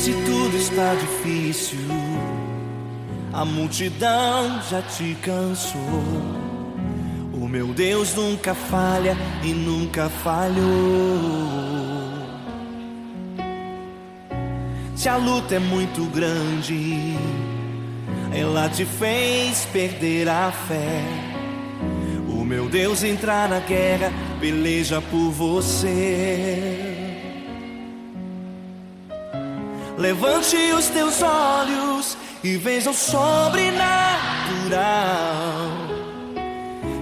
Se tudo está difícil, a multidão já te cansou. O meu Deus nunca falha e nunca falhou. Se a luta é muito grande, ela te fez perder a fé. O meu Deus entrar na guerra, peleja por você. Levante os teus olhos e veja o sobrenatural.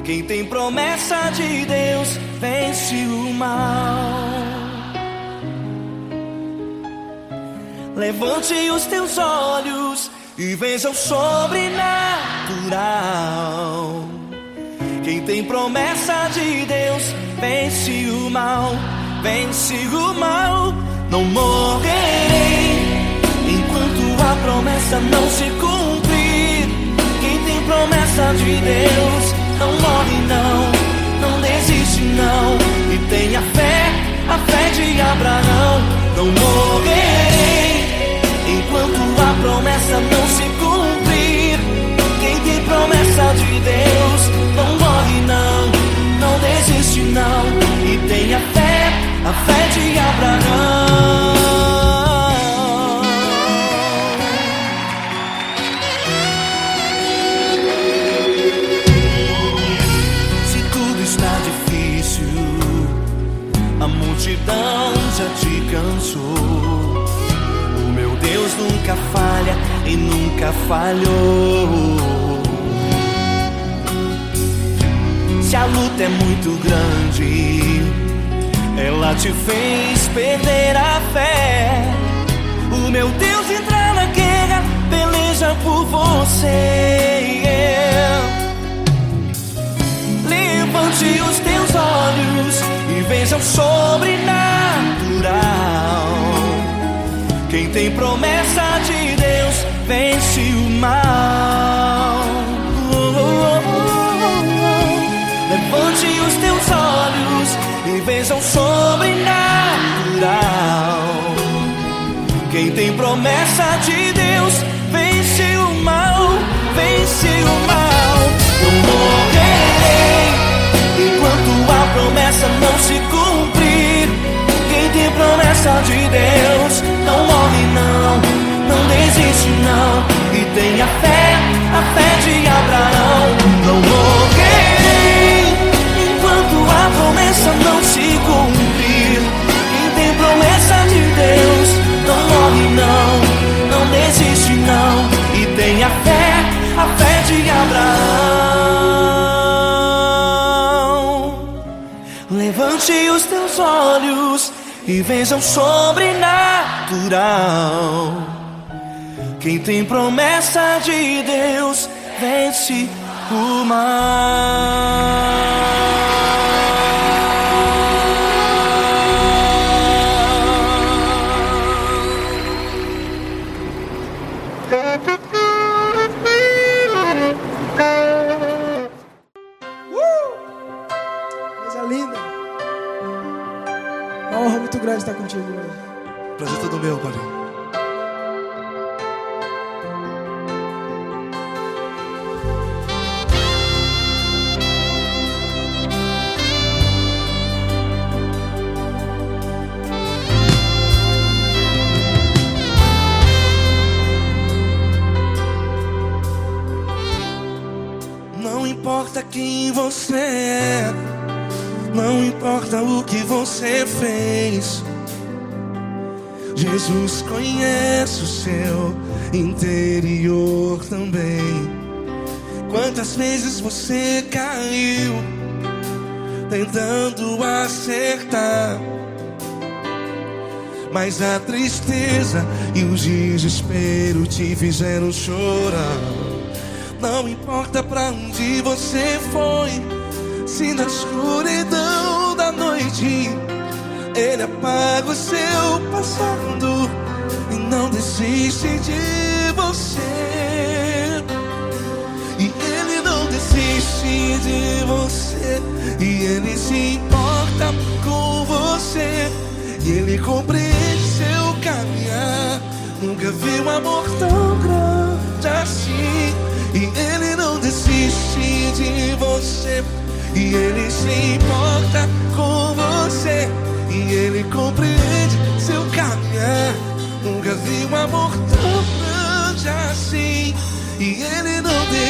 Quem tem promessa de Deus vence o mal. Levante os teus olhos e veja o sobrenatural. Quem tem promessa de Deus vence o mal, vence o mal. Não morrerei enquanto a promessa não se cumprir. Quem tem promessa de Deus não morre não, não desiste não. E tenha fé, a fé de Abraão. Não morrerei enquanto a promessa não se cumprir. Quem tem promessa de Deus não morre não, não desiste não. E tenha fé, a fé de Abraão. Se tudo está difícil, a multidão já te cansou. Deus nunca falha e nunca falhou. Se a luta é muito grande, ela te fez perder a fé. O meu Deus entra na guerra, peleja por você. Levante os teus olhos e veja o sobrenatural. Quem tem promessa de Deus vence o mal. Levante os teus olhos e veja o sobrenatural. Quem tem promessa de Deus vence o mal, vence o mal. Não morrerei enquanto a promessa não se cumprir. Quem tem promessa de Deus não morre não, não desiste não. E tenha fé, a fé de Abraão. Não morrerei enquanto a promessa não se cumprir. Quem tem promessa de Deus não morre não, não desiste não. E tenha fé, a fé de Abraão. Levante os teus olhos e veja o sobrenatural. Quem tem promessa de Deus vence o mal. Coisa linda. Uma honra muito grande estar contigo, mano. Prazer todo meu, Padre. Não importa quem você é, não importa o que você fez, Jesus conhece o seu interior também. Quantas vezes você caiu tentando acertar, mas a tristeza e o desespero te fizeram chorar. Não importa pra onde você foi, se na escuridão da noite Ele apaga o seu passado e não desiste de você. E Ele não desiste de você, e Ele se importa com você, e Ele compreende seu caminhar. Nunca vi um amor tão grande assim. E Ele não desiste de você, e Ele se importa com você, e Ele compreende seu caminhar. Nunca vi um amor tão grande assim. E Ele não desiste.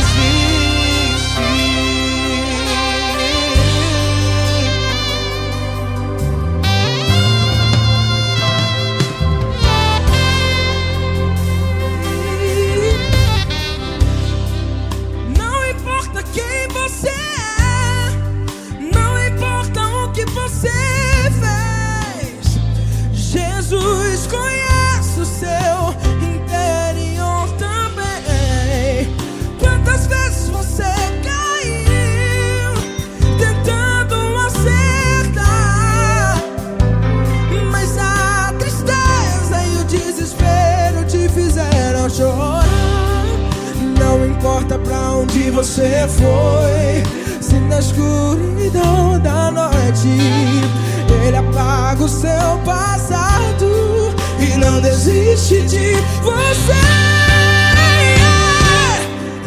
Não importa quem você é, não importa o que você fez, Jesus conhece o seu interior também. Quantas vezes você caiu tentando acertar, mas a tristeza e o desespero te fizeram chorar. Não importa pra onde você foi, se na escuridão da noite Ele apaga o seu passado e não desiste de você.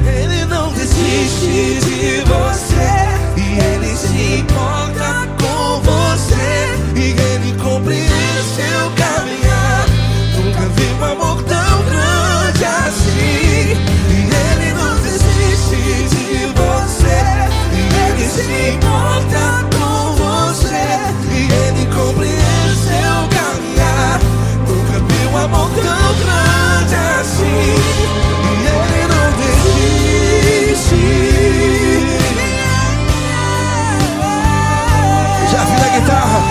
Ele não desiste de você, e Ele se importa com você, e Ele compreende seu caminhar. Nunca vi um amor tão grande assim. E Ele não desiste de você, e Ele se importa com você, e Ele compreende seu caminhar. Nunca vi um amor tão grande assim. E Ele não desiste. Já vi a guitarra.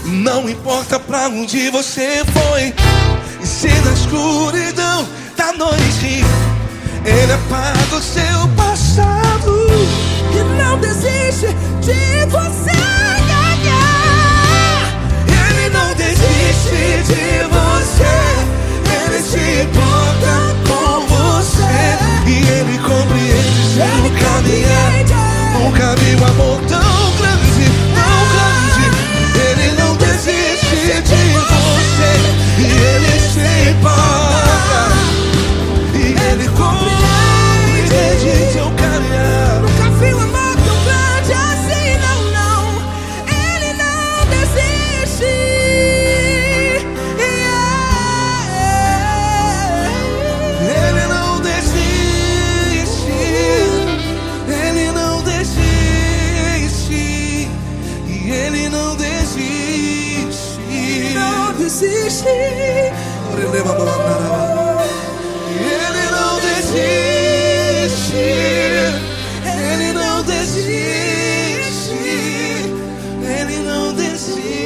Não importa pra onde você foi, e se na escuridão da noite Ele apaga o seu passado E não desiste de você. Ele não desiste de você, Ele se importa com você, e Ele compreende seu caminhar. Nunca vi um amor tão grande, tão grande. Ele não desiste de você, e Ele se importa, e Ele compreende seu caminhar. Nunca vi um amor tão grande assim, não, não. Ele não desiste. Ele não desiste. Ele não desiste. E Ele não desiste. Não desiste. Ele não desiste. Ele não desiste. Ele não desiste.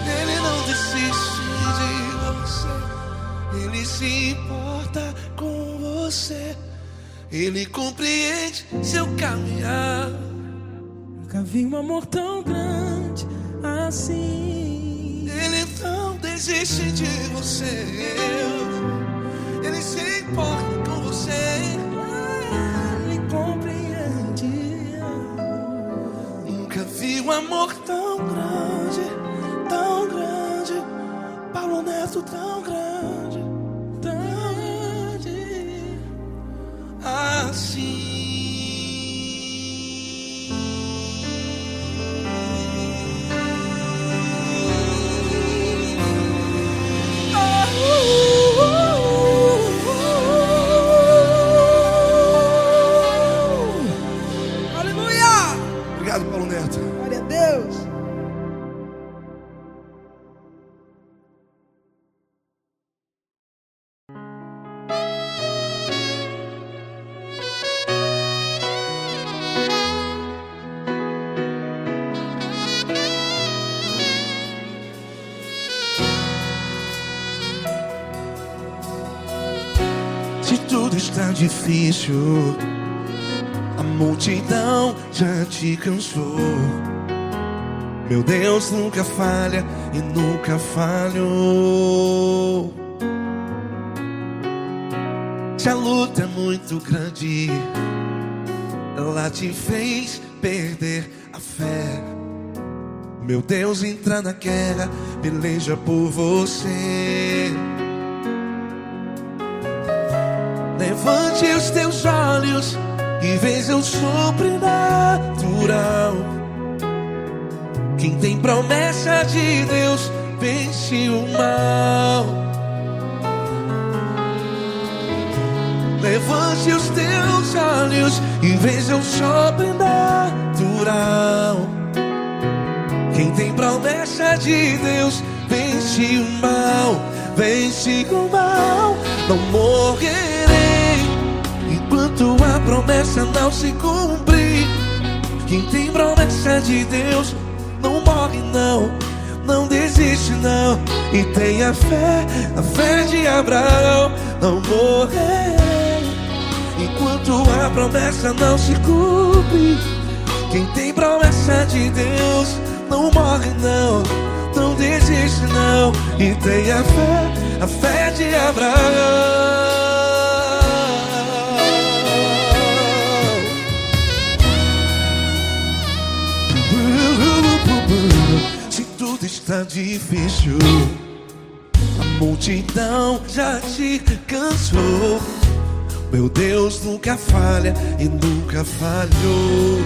Ele não desiste de você. Ele se importa com você. Ele compreende seu caminhar. Nunca vi um amor tão grande assim. Ele não desiste de você. Ele se importa com você. Ele compreende. Nunca vi um amor tão grande, tão grande. Paulo Neto tão grande, tão grande assim. está difícil, a multidão já te cansou. Meu Deus nunca falha e nunca falhou. Se a luta é muito grande, ela te fez perder a fé. Meu Deus entra na guerra, peleja por você. Levante os teus olhos e veja o sobrenatural. Quem tem promessa de Deus vence o mal. Levante os teus olhos e veja o sobrenatural. Quem tem promessa de Deus vence o mal. Vence o mal. Não morrerei enquanto a promessa não se cumprir. Quem tem promessa de Deus não morre não, não desiste não. E tenha fé, a fé de Abraão. Não morrerei enquanto a promessa não se cumpre. Quem tem promessa de Deus não morre não, não desiste não. E tenha fé, a fé de Abraão. Se tudo está difícil, a multidão já te cansou. Meu Deus nunca falha e nunca falhou.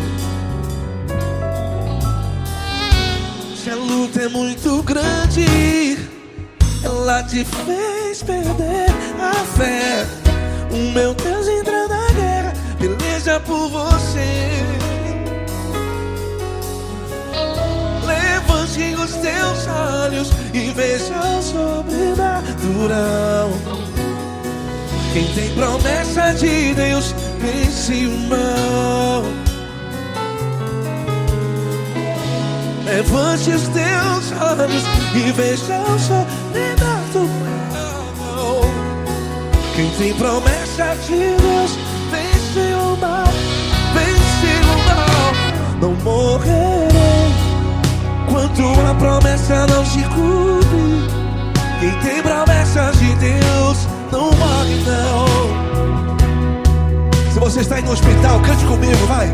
Se a luta é muito grande, ela te fez perder a fé. O meu Deus entra na guerra, peleja por você. Levante os teus olhos e veja o sobrenatural. Quem tem promessa de Deus vence o mal. Levante os teus olhos e veja o sobrenatural. Quem tem promessa de Deus vence o mal. Vence o mal. Não morrerei enquanto a promessa não se cumpre. Quem tem promessa de Deus não morre não. Se você está aí no hospital, cante comigo, vai.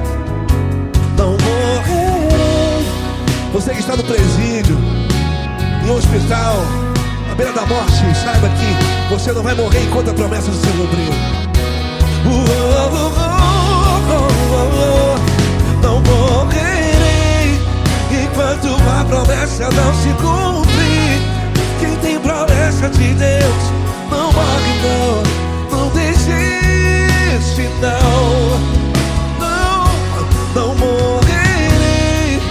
Não morrerei. Você que está no presídio, em um hospital, à beira da morte, saiba que você não vai morrer enquanto a promessa não se cumprir. Não morrerei enquanto a promessa não se cumprir. Quem tem promessa de Deus não morre não, não desiste não. Não morrerei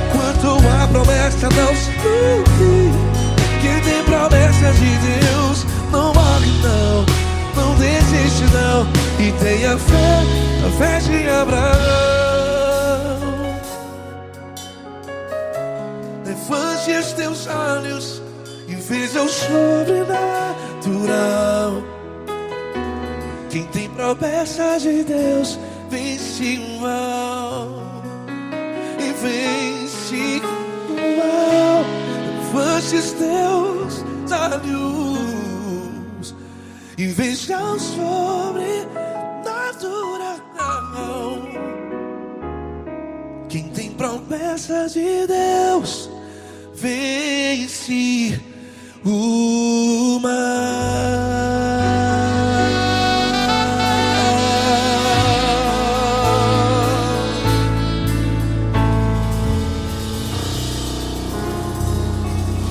enquanto a promessa não se cumprir. Quem tem promessa de Deus não morre não, não desiste não. E tenha fé, a fé de Abraão. Levante os teus olhos e veja o sobrenatural. Quem tem promessa de Deus vence o mal. E vence o mal. Levante os teus olhos e veja o sobrenatural. Quem tem promessa de Deus vence o mal.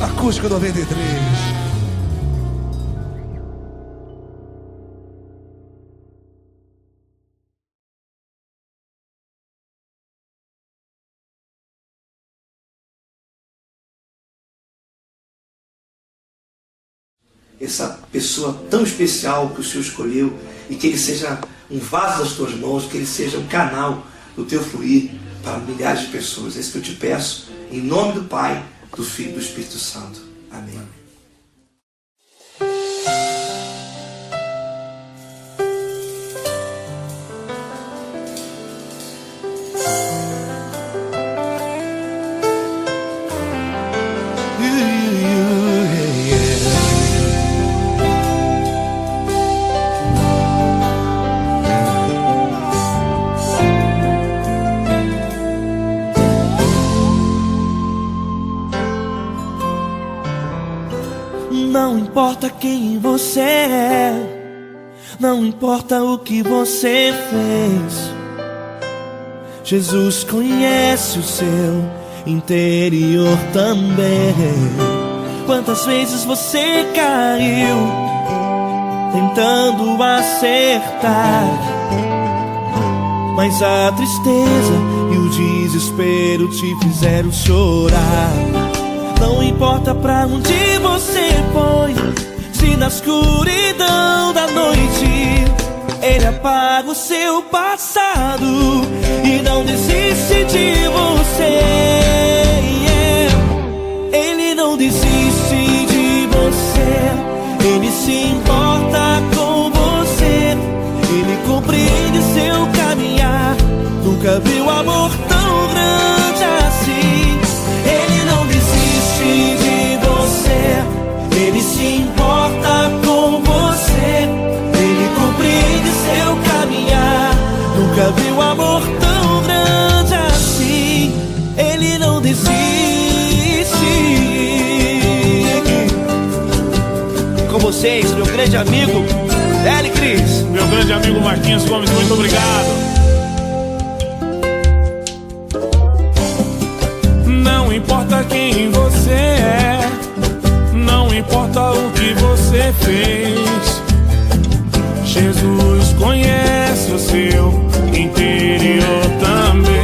Acústico 93. Essa pessoa tão especial que o Senhor escolheu, e que ele seja um vaso das tuas mãos, que ele seja um canal do teu fluir para milhares de pessoas. É isso que eu te peço, em nome do Pai, do Filho e do Espírito Santo. Amém. importa quem você é, não importa o que você fez, Jesus conhece o seu interior também. Quantas vezes você caiu tentando acertar, mas a tristeza e o desespero te fizeram chorar. Não importa pra onde você foi, se na escuridão da noite Ele apaga o seu passado e não desiste de você. Ele não desiste de você, Ele se importa com você, Ele compreende seu caminhar. Nunca viu amor tão grande assim. Ele não desiste de você, Ele se importa com você, Ele compreende seu caminhar. Nunca viu amor tão grande assim. Ele não desiste. Com vocês, meu grande amigo L. Cris. Meu grande amigo Marquinhos Gomes, muito obrigado. Não importa quem você é, não importa o que você fez, Jesus conhece o seu interior também.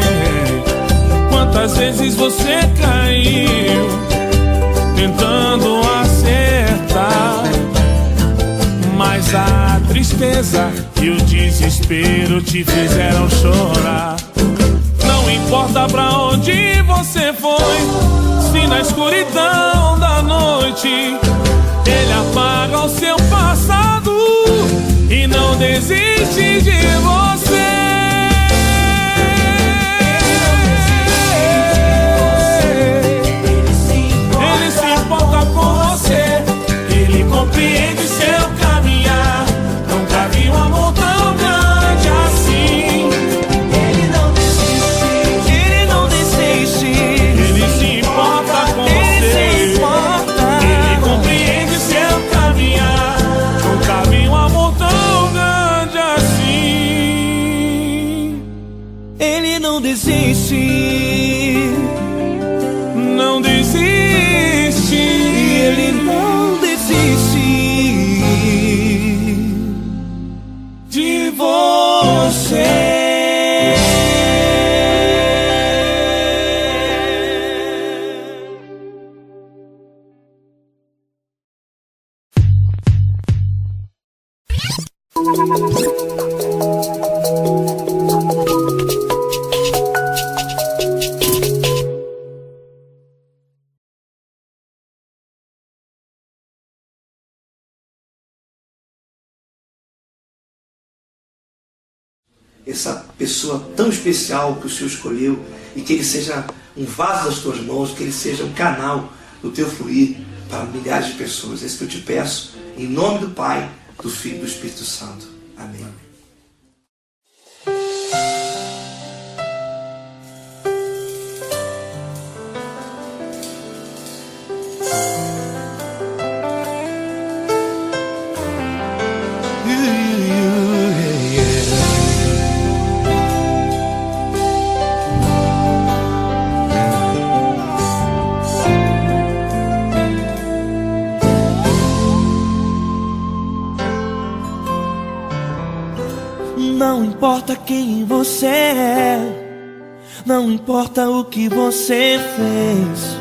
Quantas vezes você caiu tentando acertar, mas a tristeza e o desespero te fizeram chorar. Não importa pra onde você foi, se na escuridão da noite Ele apaga o seu passado e não desiste de você. Ele se importa com você, Ele compreende seu caminhar. Nunca vi um amor tão grande assim. Ele não desiste, Ele não desiste. Ele se importa com Ele você, se importa. Ele compreende seu caminhar. Nunca vi um amor tão grande assim. Ele não desiste, não desiste. Ele não desiste de você. Essa pessoa tão especial que o Senhor escolheu, e que Ele seja um vaso das tuas mãos, que Ele seja um canal do teu fluir para milhares de pessoas. É isso que eu te peço, em nome do Pai, do Filho e do Espírito Santo. Amém. Não importa quem você é, não importa o que você fez,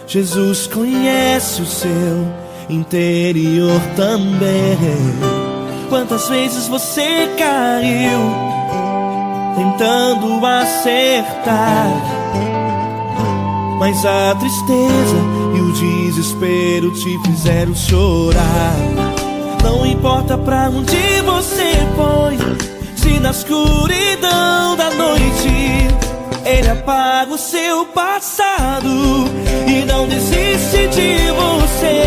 Jesus conhece o seu interior também. Quantas vezes você caiu tentando acertar, mas a tristeza e o desespero te fizeram chorar. Não importa pra onde você foi, se na escuridão da noite Ele apaga o seu passado e não desiste de você.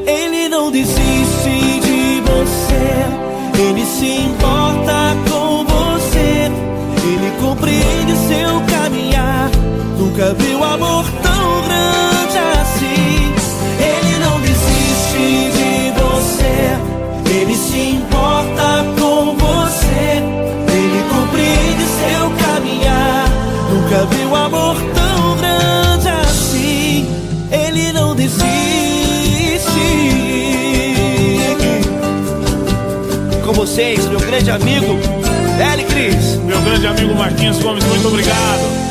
Ele não desiste de você, Ele se importa com você, Ele compreende seu caminhar. Nunca viu amor tão grande assim. se importa com você. Ele compreende seu caminhar. Nunca vi um amor tão grande assim. Ele não desiste. Com vocês, meu grande amigo L. Cris. Meu grande amigo Marquinhos Gomes, muito obrigado.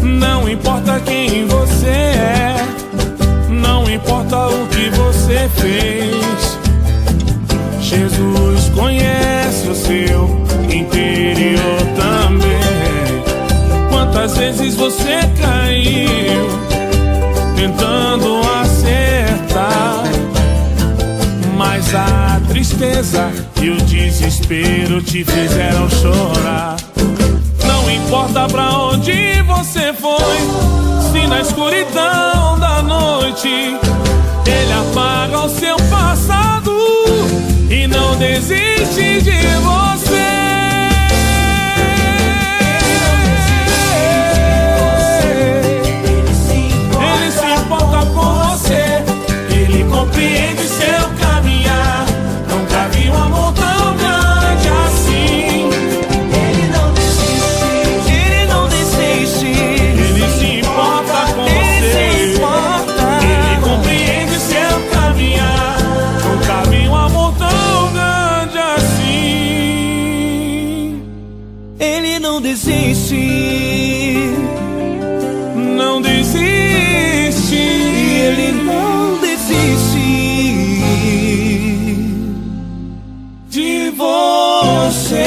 Não importa quem você é, não importa o que você fez, Jesus conhece o seu interior também. Quantas vezes você caiu tentando acertar, mas a tristeza e o desespero te fizeram chorar. Não importa pra onde você foi, se na escuridão da noite Ele apaga o seu passado e não desiste de você. Ele se importa com você, Ele compreende seu caminhar. Nunca vi um amor tão grande assim. Ele não desiste, ele não desiste. Ele se importa com Ele você, se importa. Ele compreende seu caminhar. Nunca vi um amor tão grande assim. Ele não desiste. Não desiste. Ele não desiste de você.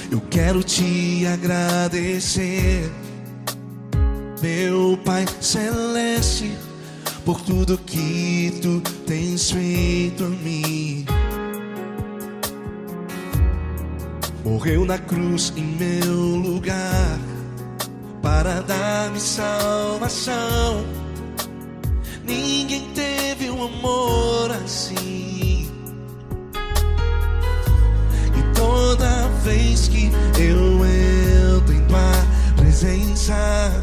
Eu quero te agradecer, meu Pai Celeste, por tudo que tu tens feito a mim. Morreu na cruz em meu lugar para dar-me salvação. Ninguém teve um amor assim. E toda vez que eu entro em tua presença,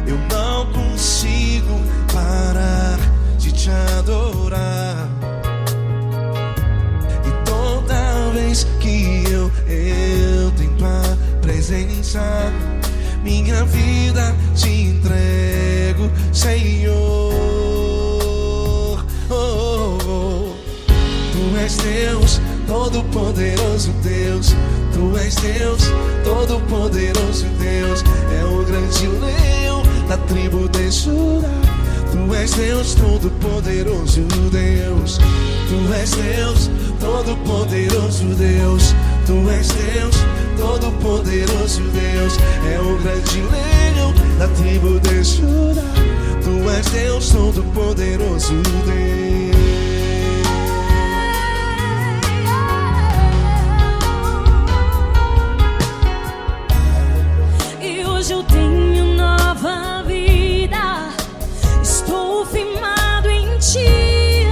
eu não consigo parar de te adorar. E toda vez que eu entro em tua presença, minha vida te entrego, Senhor. Oh, oh. Tu és Deus, Todo-Poderoso Deus. Tu és Deus, Todo-Poderoso Deus. É o grande leão da tribo de Judá. Tu és Deus, Todo-Poderoso Deus. Tu és Deus, Todo-Poderoso Deus. Tu és Deus, Todo-Poderoso Deus. É o grande leão da tribo de Judá. Tu és Deus, Todo-Poderoso Deus. E hoje eu tenho nova vida. Estou firmado em ti.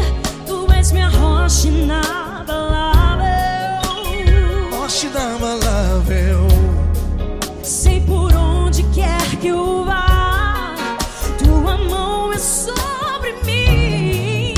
Tu és minha rocha inabalável. Rocha inabalável. Sei por onde quer que eu vá, tua mão é sobre mim.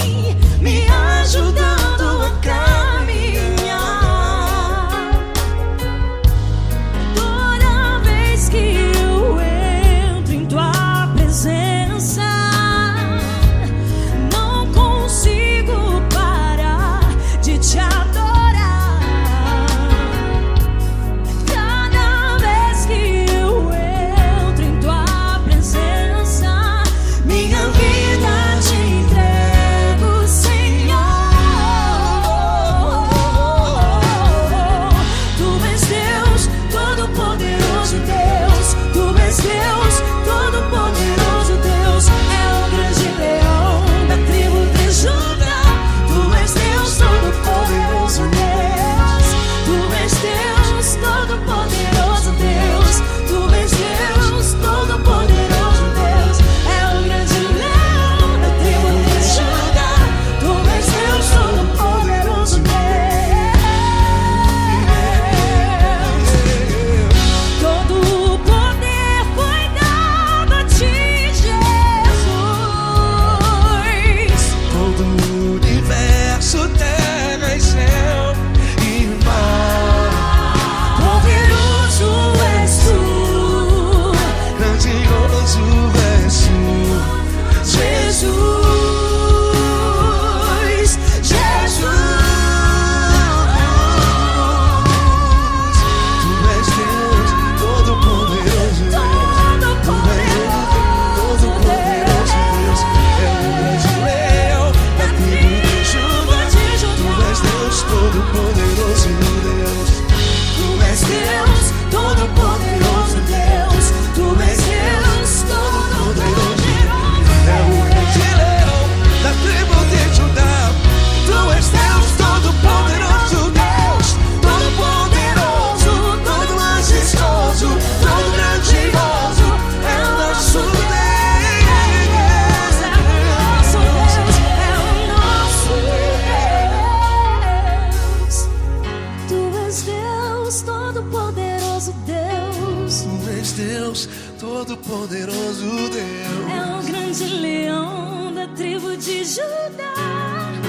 Todo-Poderoso Deus. É o grande leão da tribo de Judá.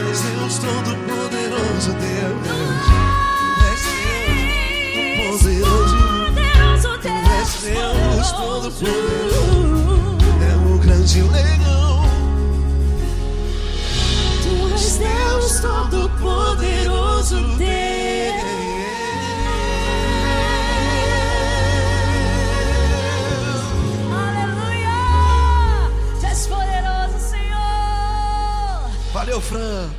És Deus Todo-Poderoso Deus. És Deus Poderoso. És Deus Todo-Poderoso. É o grande leão. Tu és Deus Todo-Poderoso Deus. Aleluia! Tu és poderoso, Senhor. Valeu, Fran.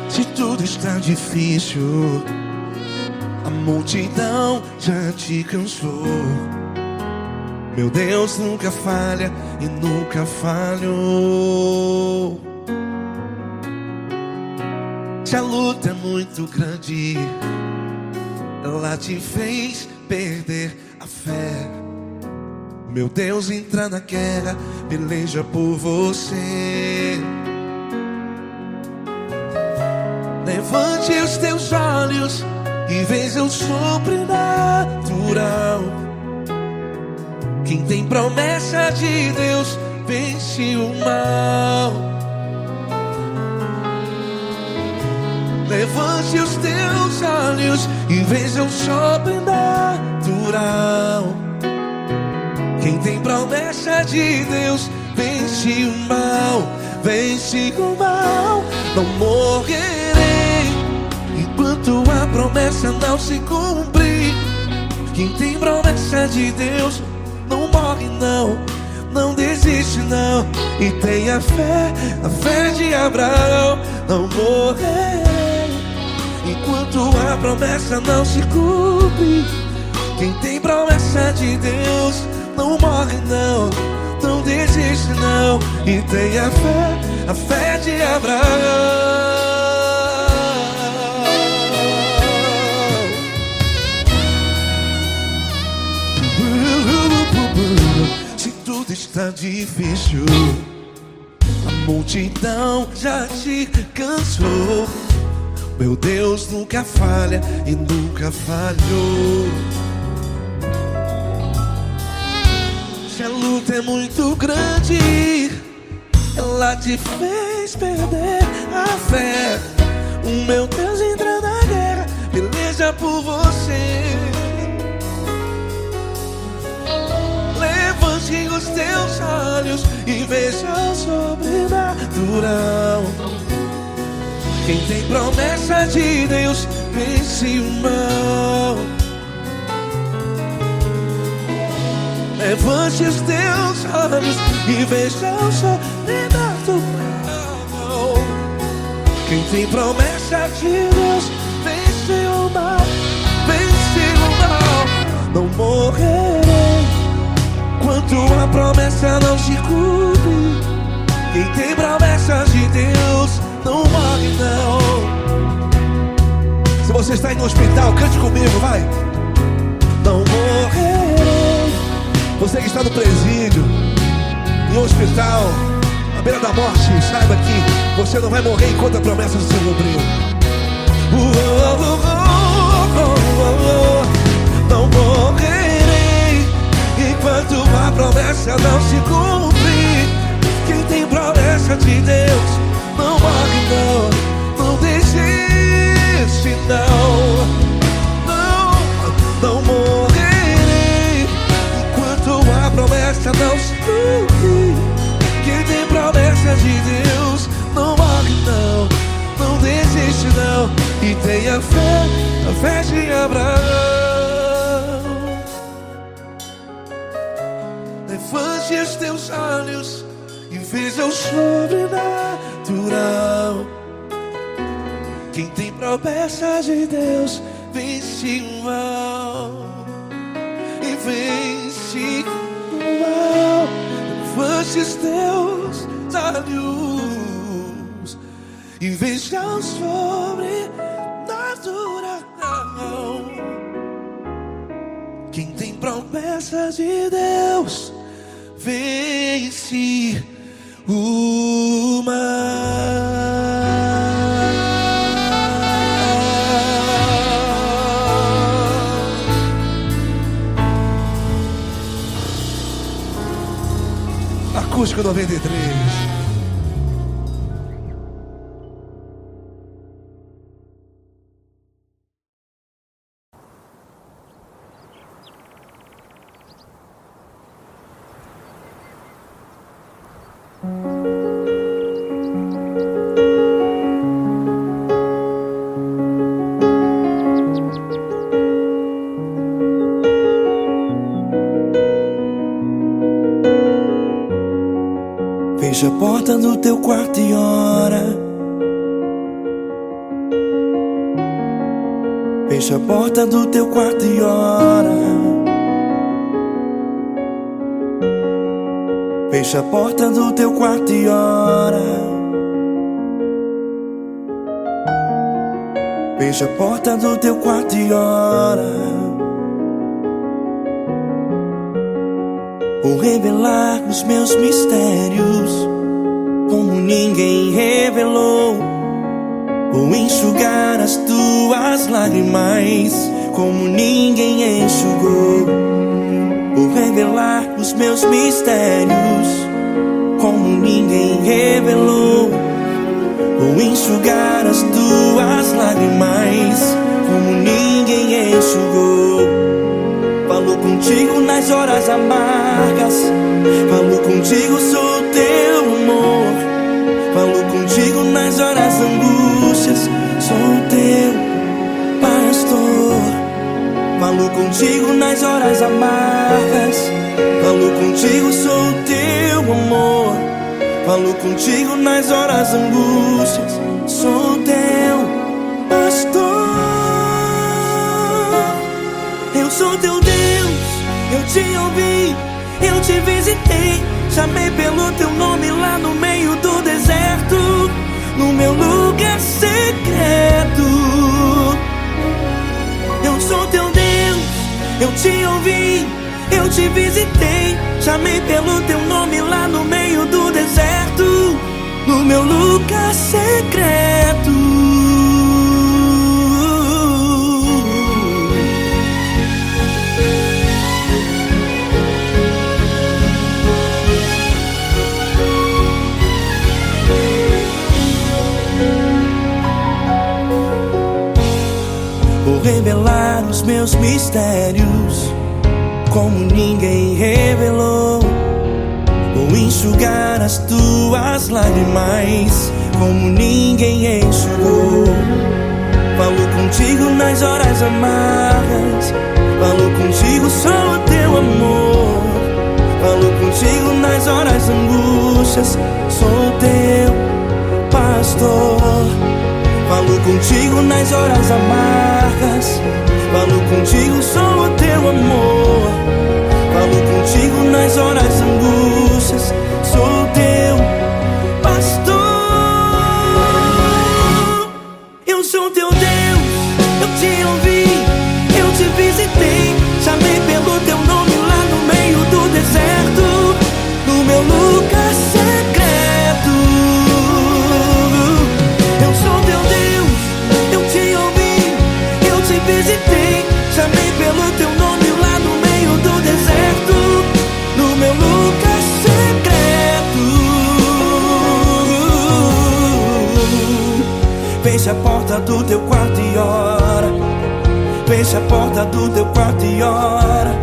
Se tudo está difícil, a multidão já te cansou. Meu Deus nunca falha e nunca falhou. Se a luta é muito grande, ela te fez perder a fé. Meu Deus entra na guerra, peleja por você. Levante os teus olhos e veja o sobrenatural. Quem tem promessa de Deus vence o mal. Levante os teus olhos e veja o sobrenatural. Quem tem promessa de Deus vence o mal. Vence o mal. Não morrerei enquanto a promessa não se cumprir. Quem tem promessa de Deus não morre não, não desiste não. E tenha fé, a fé de Abraão. Não morrerei enquanto a promessa não se cumpre. Quem tem promessa de Deus não morre não, não desiste não. E tenha fé, a fé de Abraão. Se tudo está difícil, a multidão já te cansou. Meu Deus nunca falha e nunca falhou. Se a luta é muito grande, ela te fez perder a fé. O meu Deus entra na guerra, peleja por você. Levante os teus olhos e veja o sobrenatural. Quem tem promessa de Deus vence o mal. Levante os teus olhos e veja o sobrenatural. Quem tem promessa de Deus vence o mal. Vence o mal. Não morrerei enquanto a promessa não se cumpre. Quem tem promessa de Deus não morre não. Se você está em um hospital, cante comigo, vai. Não morrerei. Você que está no presídio, em um hospital, à beira da morte, saiba que você não vai morrer enquanto a promessa não se cumprir. Não morrerei enquanto a promessa não se cumprir. Quem tem promessa de Deus não morre não, não desiste não. Não morrerei enquanto a promessa não se cumprir. Quem tem promessa de Deus não morre não, não desiste não. E tenha fé, a fé de Abraão. Levante os teus olhos e veja o sobrenatural. Quem tem promessa de Deus vence o mal. E vence o mal. Levante os teus olhos e veja o sobrenatural. Quem tem promessas de Deus vence o mal. Acústico 93. Fecha a porta do teu quarto e ora. Fecha a porta do teu quarto e ora. Fecha a porta do teu quarto e ora. Fecha a porta do teu quarto e ora. Vou revelar os meus mistérios como ninguém revelou. Vou enxugar as tuas lágrimas como ninguém enxugou. Vou revelar os meus mistérios como ninguém revelou. Vou enxugar as tuas lágrimas como ninguém enxugou. Falo contigo nas horas amargas, falo contigo, sou teu amor. Falo contigo nas horas angústias, sou teu pastor. Falo contigo nas horas amargas, falo contigo, sou teu amor. Falo contigo nas horas angústias, sou teu pastor. Eu sou teu Deus, eu te ouvi, eu te visitei. Chamei pelo teu nome lá no meio do deserto, no meu lugar secreto. Eu sou teu Deus, eu te ouvi, eu te visitei. Chamei pelo teu nome lá no meio do deserto, no meu lugar secreto. Vou revelar os meus mistérios como ninguém revelou. Vou enxugar as tuas lágrimas como ninguém enxugou. Falo contigo nas horas amargas, falo contigo, sou teu amor. Falo contigo nas horas angústias, sou teu pastor. Falo contigo nas horas amargas, falo contigo, sou o teu amor. Falo contigo nas horas angústias, sou teu pastor. Eu sou teu Deus, eu te ouvi, eu te visitei. Chamei pelo teu nome lá no meio do deserto, no meu lugar secreto. Eu sou teu Deus, eu te ouvi, eu te visitei. Chamei pelo teu nome lá no meio do deserto, no meu lugar secreto. Fecha a porta do teu quarto e ora. Fecha a porta do teu quarto e ora.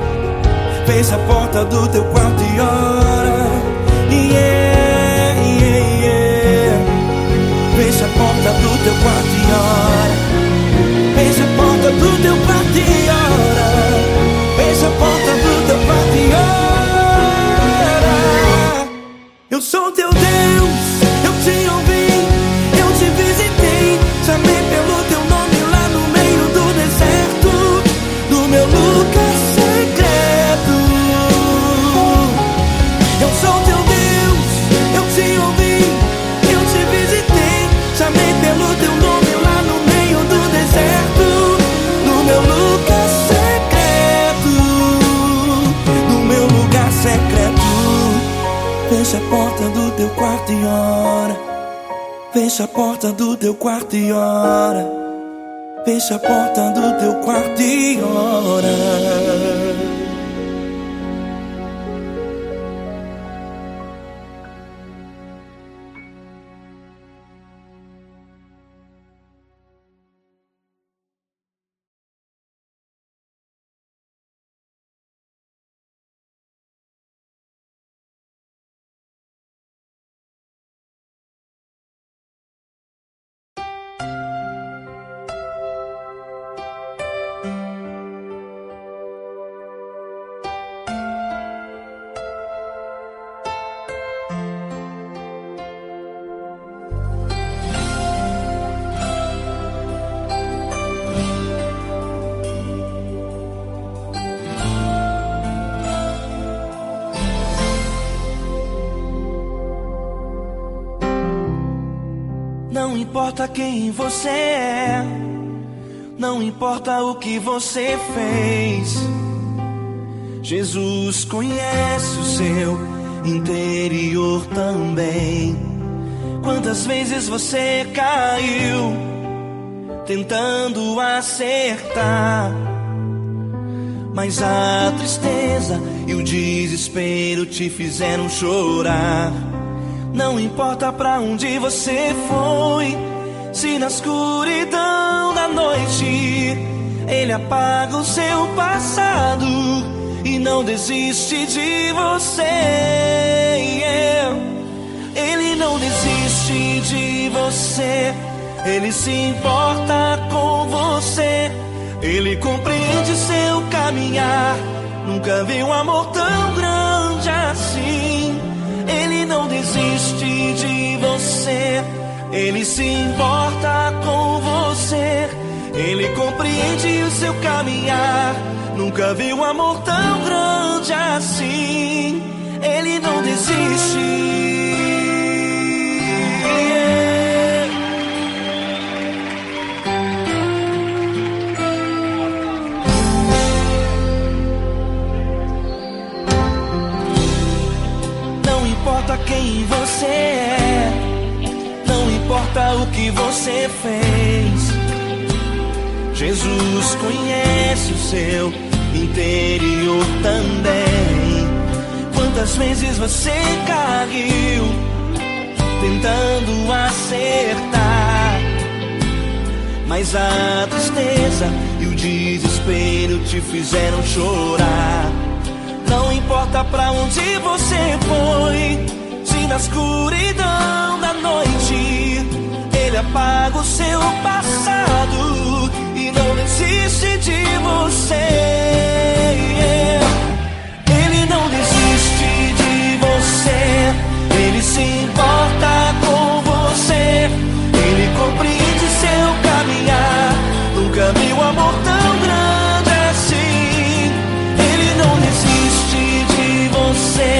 Fecha a porta do teu quarto e ora. Yeah, yeah, yeah. Fecha a porta do teu quarto e ora. Fecha a porta do teu quarto e ora. Fecha a porta do teu quarto e ora. Eu sou teu Deus, eu te ouvi, eu te visitei. Chamei pelo teu nome lá no meio do deserto, no meu lugar secreto. Eu sou teu Deus, eu te ouvi, eu te visitei. Chamei Fecha a porta do teu quarto e ora. Fecha a porta do teu quarto e ora. Não importa quem você é, não importa o que você fez, Jesus conhece o seu interior também. Quantas vezes você caiu tentando acertar, mas a tristeza e o desespero te fizeram chorar. Não importa pra onde você foi, se na escuridão da noite Ele apaga o seu passado e não desiste de você. Ele não desiste de você, Ele se importa com você, Ele compreende seu caminhar. Nunca vi um amor tão grande assim. Ele não desiste de você, Ele se importa com você, Ele compreende o seu caminhar. Nunca vi um amor tão grande assim. Ele não desiste. Não importa quem você é, não importa o que você fez, Jesus conhece o seu interior também. Quantas vezes você caiu tentando acertar, mas a tristeza e o desespero te fizeram chorar. Não importa pra onde você foi, se na escuridão da noite Ele apaga o seu passado e não desiste de você. Ele não desiste de você, Ele se importa com você, Ele compreende seu caminhar. Nunca vi um amor tão grande assim. Ele não desiste de você,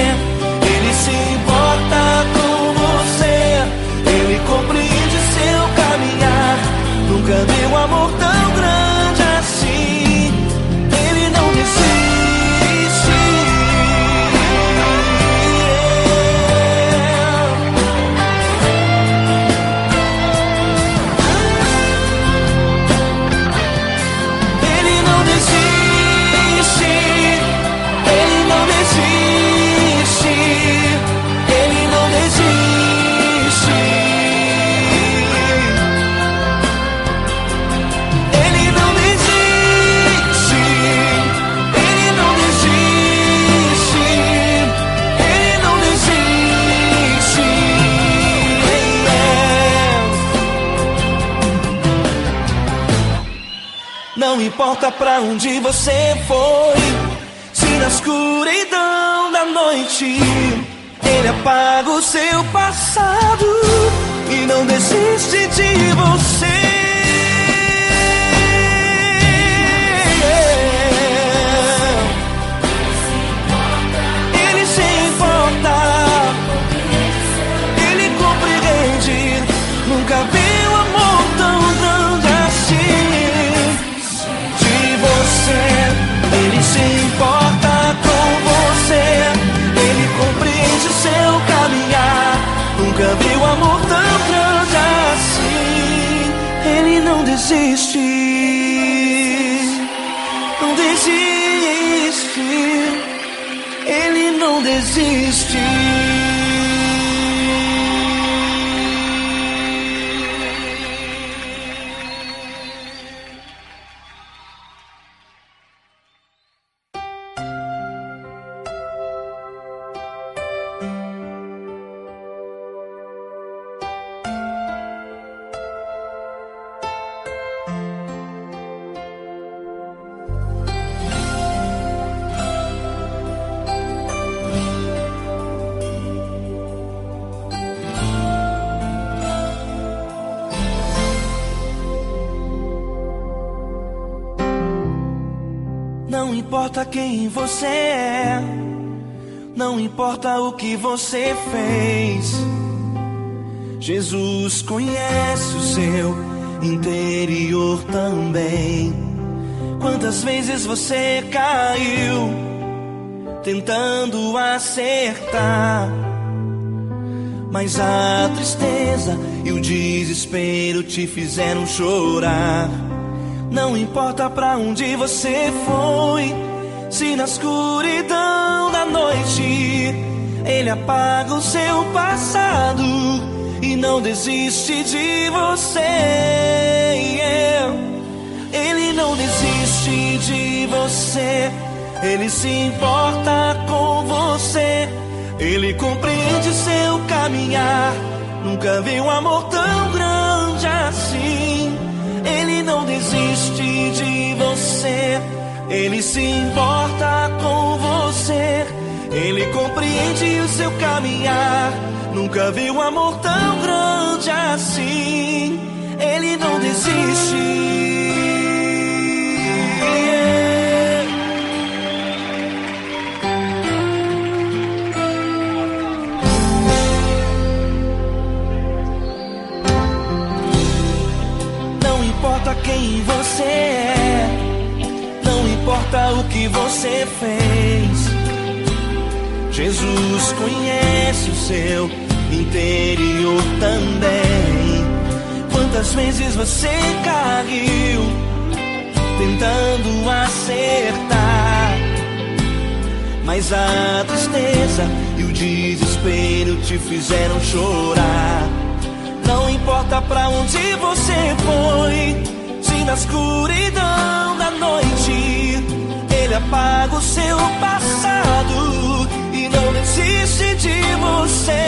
Ele se importa com você, Ele compreende seu caminhar. Nunca vi um amor tão grande assim. Ele não desiste. Ele não desiste. Ele não desiste. Ele não desiste. Ele não desiste. Ele não desiste. Ele não desiste. Não importa pra onde você foi, se na escuridão da noite Ele apaga o seu passado e não desiste de você. Ele se importa, Ele compreende. Nunca vi um amor tão grande assim. De você, Ele se importa com você, Ele compreende seu caminhar. Nunca vi um amor tão grande assim. não desiste, não desiste, Ele não desiste. Não importa quem você é, não importa o que você fez, Jesus conhece o seu interior também. Quantas vezes você caiu tentando acertar, mas a tristeza e o desespero te fizeram chorar. Não importa pra onde você foi, se na escuridão da noite Ele apaga o seu passado e não desiste de você. Ele não desiste de você, Ele se importa com você, Ele compreende seu caminhar. Nunca vi um amor tão grande assim. Ele não desiste de você, Ele se importa com você, Ele compreende o seu caminhar. Nunca vi um amor tão grande assim. Ele não desiste. Não importa quem você é, não importa o que você fez, Jesus conhece o seu interior também. Quantas vezes você caiu tentando acertar, mas a tristeza e o desespero te fizeram chorar. Não importa pra onde você foi, se na escuridão da noite Ele apaga o seu passado e não desiste de você.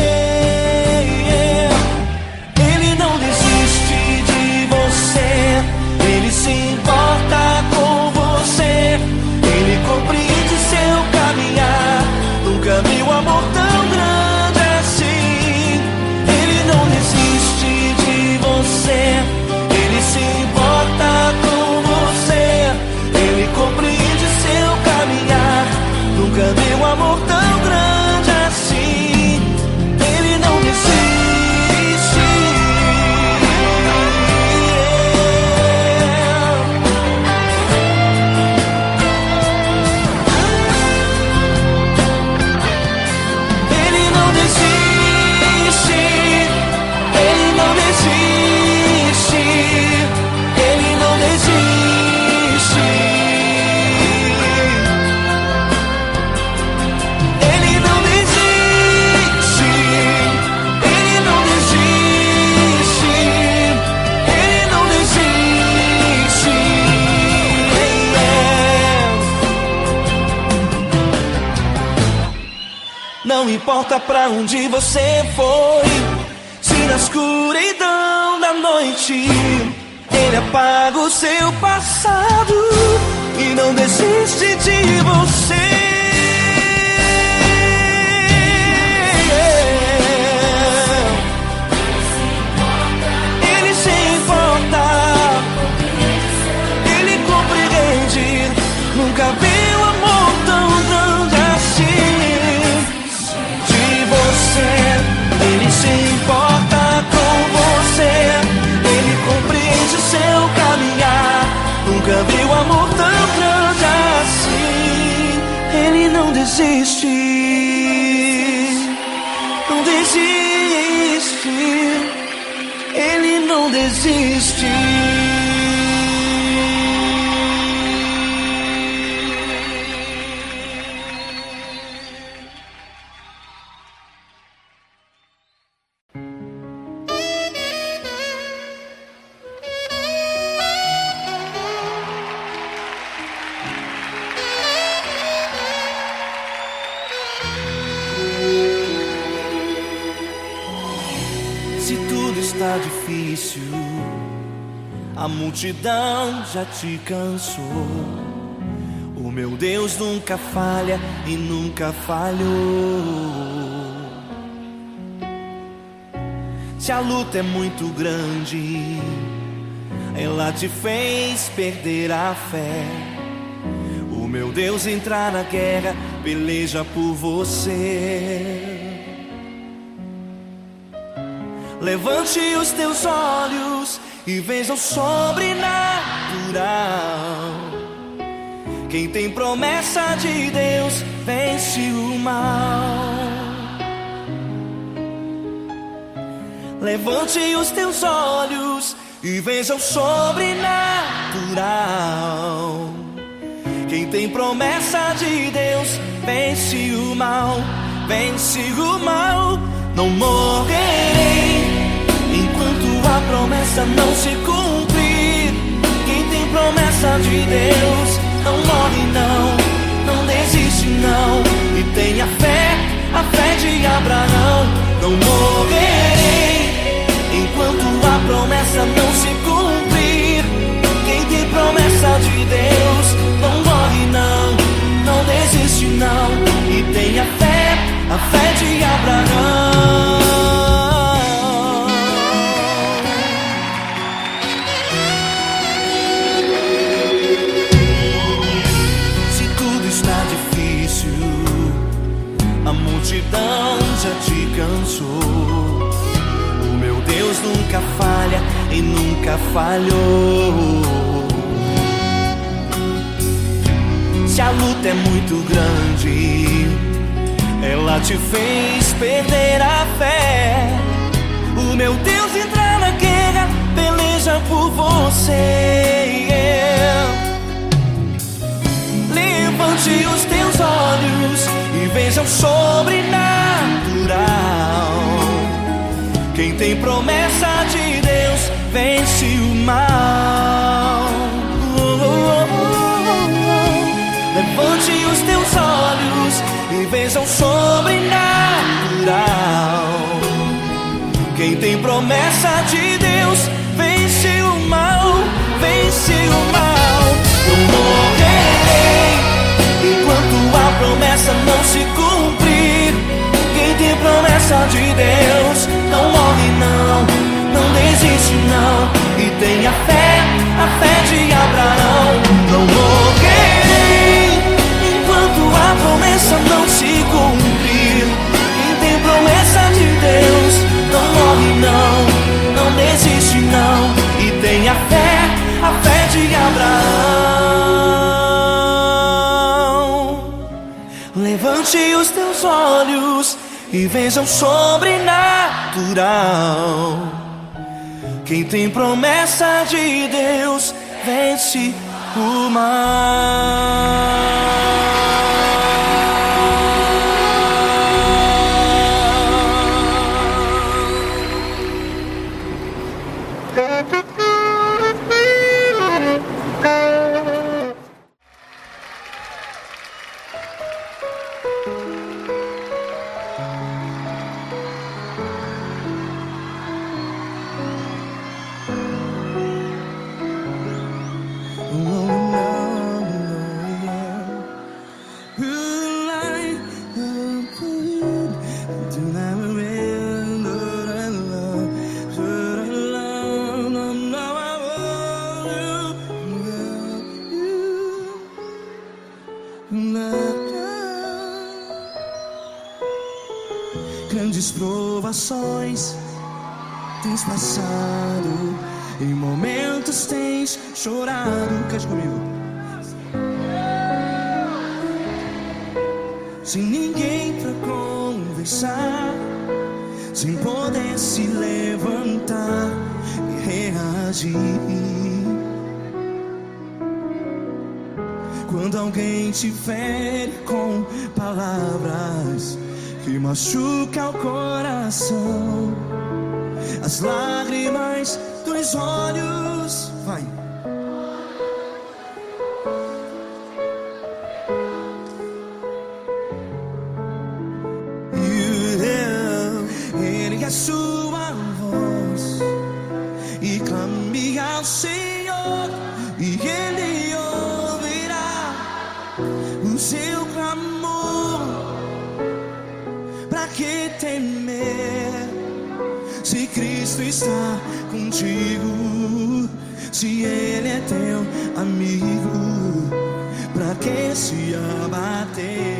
Ele não desiste de você, Ele se importa com você, Ele compreende seu caminhar. Nunca vi um amor tão grande assim. Ele não desiste de você, Ele se importa com você, Ele compreende seu caminhar. Nunca vi um amor tão grande assim. Ele não desiste. Ele não desiste. Ele não desiste. Ele não desiste. Ele não desiste. Ele não desiste. Ele não desiste. Não importa pra onde você foi, se na escuridão da noite Ele apaga o seu passado e não desiste de você. Ele se importa, Ele compreende. Nunca vi um amor tão grande assim. De você, Ele se importa com você, Ele compreende o seu caminhar. Nunca vi um amor tão grande assim. Ele não desiste, não desiste, Ele não desiste. está difícil, a multidão já te cansou. O meu Deus nunca falha e nunca falhou. Se a luta é muito grande, ela te fez perder a fé. O meu Deus entra na guerra, peleja por você. Levante os teus olhos e veja o sobrenatural. Quem tem promessa de Deus vence o mal. Levante os teus olhos e veja o sobrenatural. Quem tem promessa de Deus vence o mal, vence o mal. Não morrerei enquanto a promessa não se cumprir. Quem tem promessa de Deus não morre não, não desiste não. E tenha fé, a fé de Abraão. Não morrerei enquanto a promessa não se cumprir. Quem tem promessa de Deus não morre não, não desiste não. E tenha fé, a fé de Abraão. Se tudo está difícil, a multidão já te cansou. O meu Deus nunca falha e nunca falhou. Se a luta é muito grande, ela te fez perder a fé. O meu Deus entra na guerra, peleja por você. Levante os teus olhos e veja o sobrenatural. Quem tem promessa de Deus vence o mal. Levante os teus olhos e veja o sobrenatural. Quem tem promessa de Deus vence o mal, vence o mal. Não morrerei enquanto a promessa não se cumprir. Quem tem promessa de Deus não morre não, não desiste não. E tenha fé, a fé de Abraão. Não morrerei enquanto a promessa não se cumprir. Quem tem promessa de Deus não morre não, não desiste não. E tenha fé, a fé de Abraão. Levante os teus olhos e veja o sobrenatural. Quem tem promessa de Deus vence o mal. Grandes provações tens passado, em momentos tens chorado. Cante comigo. Sem ninguém pra conversar, sem poder se levantar e reagir. Quando alguém te fere com palavras que machuca o coração, as lágrimas dos olhos, vai. Ele é sua voz ao Senhor e Ele ouvirá o seu clamor. Pra que temer se Cristo está contigo? Se Ele é teu amigo, pra que se abater?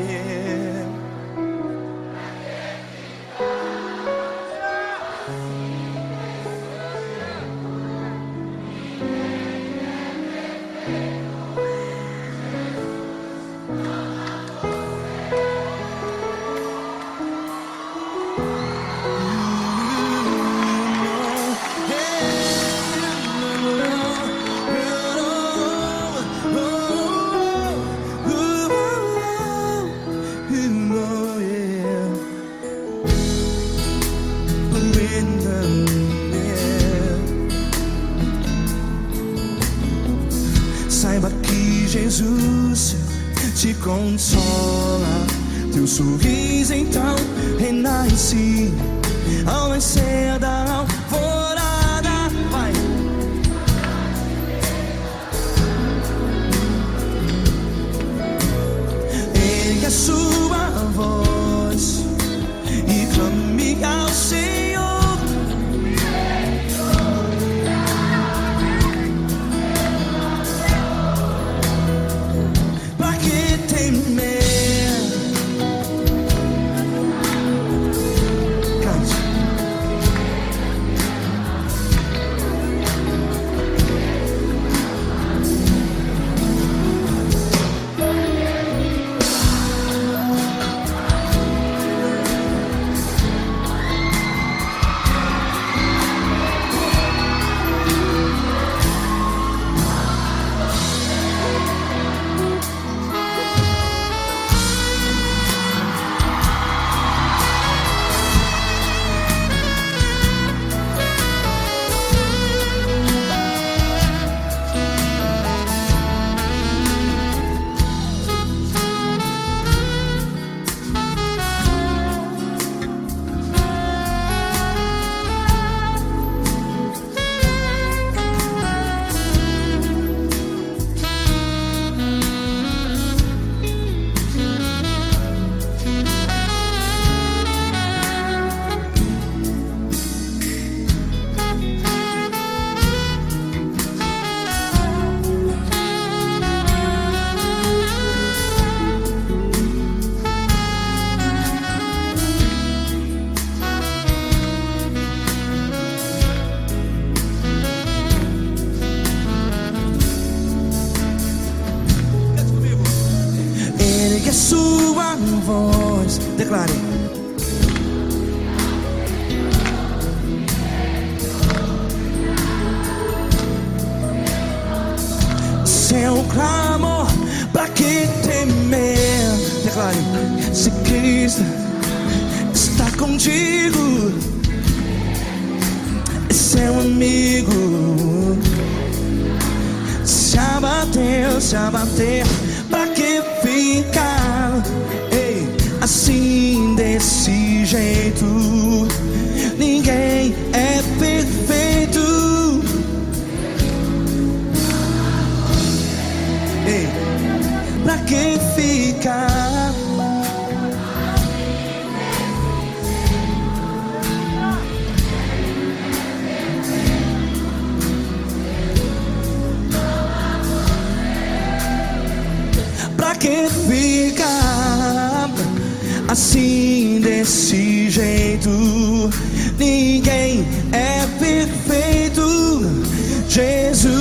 Saiba que Jesus te consola, teu sorriso então renasce ao nascer da alvorada. Vai. Ergue a sua voz e clame ao Senhor. Pra que temer? Cante. Ergue a sua voz, declare. Seu clamor, pra que temer? Declare. Se Cristo está contigo, é seu amigo. Se abater, pra que ficar, ei, assim desse jeito? Ninguém é perfeito. Ei, pra que ficar? Pra que ficar assim desse jeito? Ninguém é perfeito. Jesus,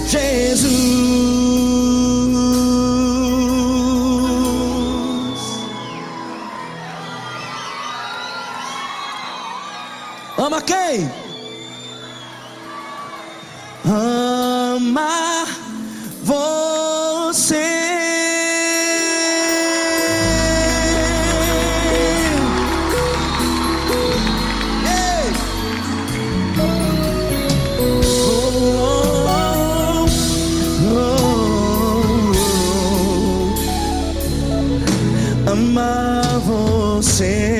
Jesus. Ama quem? Ama você. Amar você.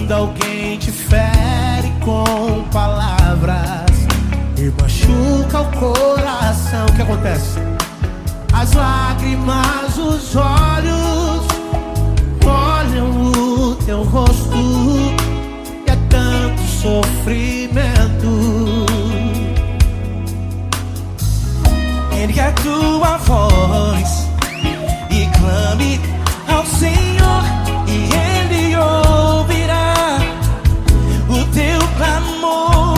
Quando alguém te fere com palavras e machuca o coração, o que acontece? As lágrimas, os olhos molham o teu rosto, e é tanto sofrimento. Ergue a tua voz e clame ao Senhor, e Ele ouvirá o teu clamor,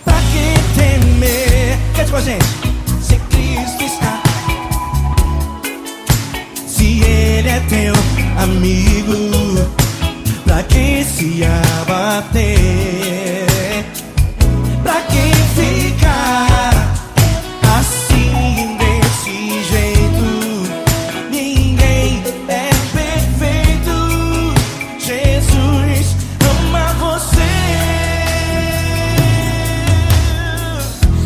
Pra que temer? Cante com a gente. Se Cristo está, se Ele é teu amigo, pra que se abater? Pra que ficar assim, desse jeito? Ninguém é perfeito. Jesus ama você.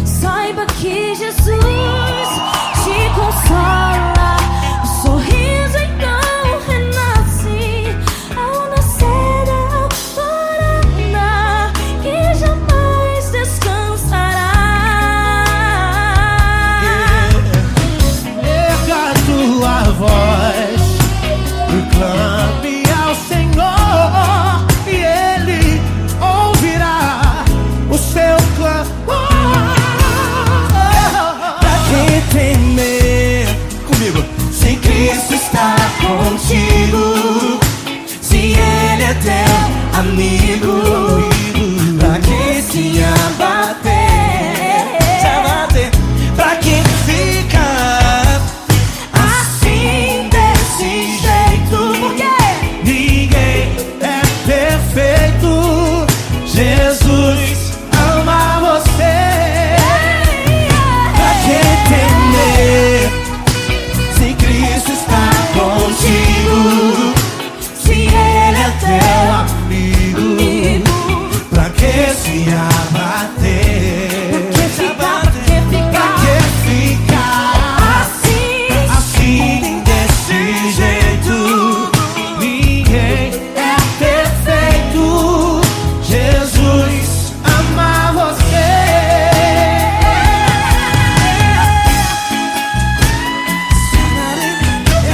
Saiba que Jesus te consola. O sorriso então renasce ao nascer da alvorada, que jamais descansará. Erga a tua voz e clame ao Senhor, e Ele ouvirá o seu clamor. Pra que temer? Comigo. Se Cristo está contigo, se Ele é teu amigo, pra que se abater? Pra que ficar assim, desse jeito? Por quê? Ninguém é perfeito. Jesus ama você. Pra que temer? Se Cristo está contigo, se Ele é teu amigo, pra que se abater? Pra que ficar assim, desse jeito? Ninguém é perfeito. Jesus ama você.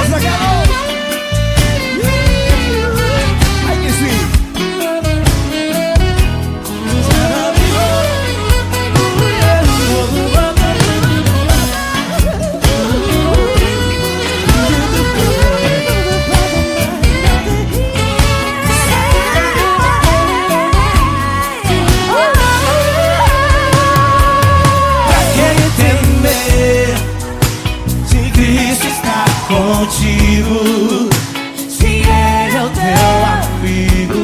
Essa garota. Ai, que sim. Pra que temer? Se Cristo está contigo, se Ele é o teu amigo,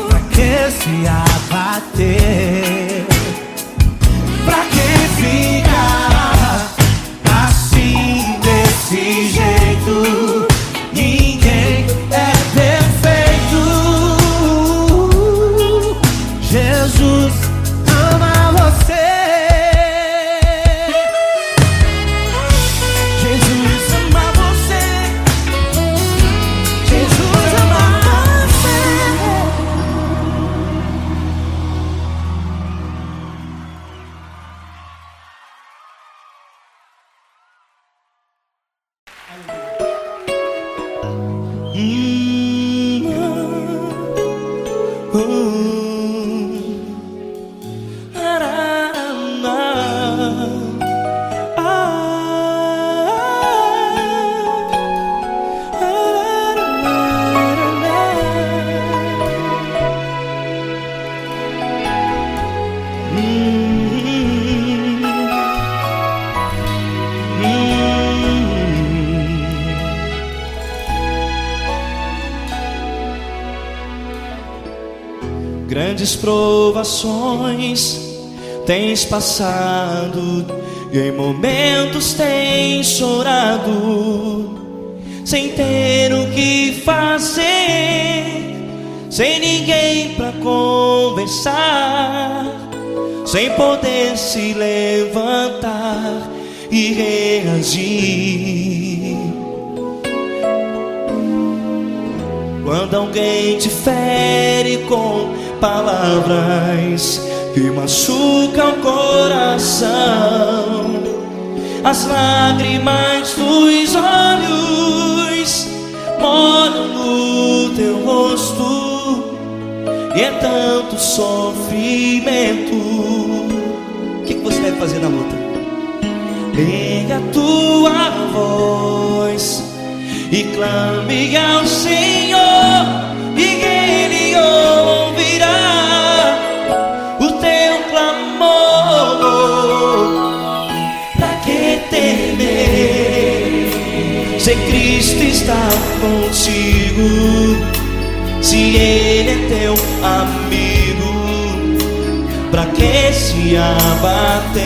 pra que se abater? Pra que ficar assim, desse jeito? Ninguém é perfeito. Jesus ama você. Jesus ama você. Jesus ama você. Grandes provações tens passado, e em momentos tens chorado, sem ter o que fazer, sem ninguém pra conversar, sem poder se levantar e reagir. Quando alguém te fere com palavras que machucam o coração, as lágrimas dos olhos molham no teu rosto, e é tanto sofrimento. O que você deve fazer na luta? Pega a tua voz e clame ao Senhor, e Ele ouvirá o teu clamor. Pra que temer, se Cristo está contigo, se Ele é teu amigo? Pra que se abater?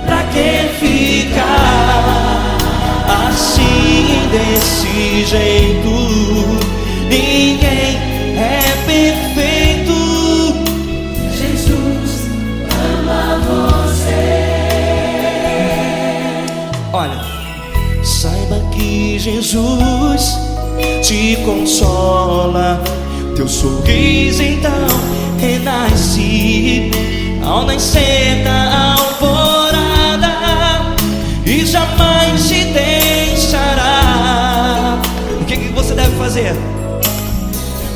Pra que ficar assim, desse jeito? Ninguém é perfeito. Jesus ama você. Olha, saiba que Jesus te consola. Teu sorriso então renasce ao nascer da alvorada, e jamais te deixará. O que você deve fazer?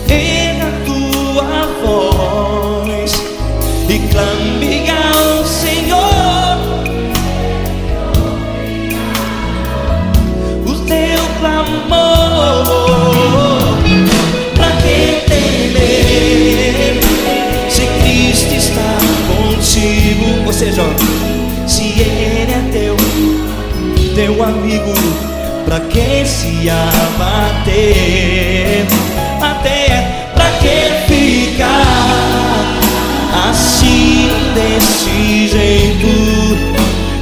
Erga a tua voz e clame ao Senhor, o teu clamor. Pra que temer, se Cristo está contigo? Ou seja, se Ele é teu amigo, pra que se abater? Até pra que ficar assim, desse jeito?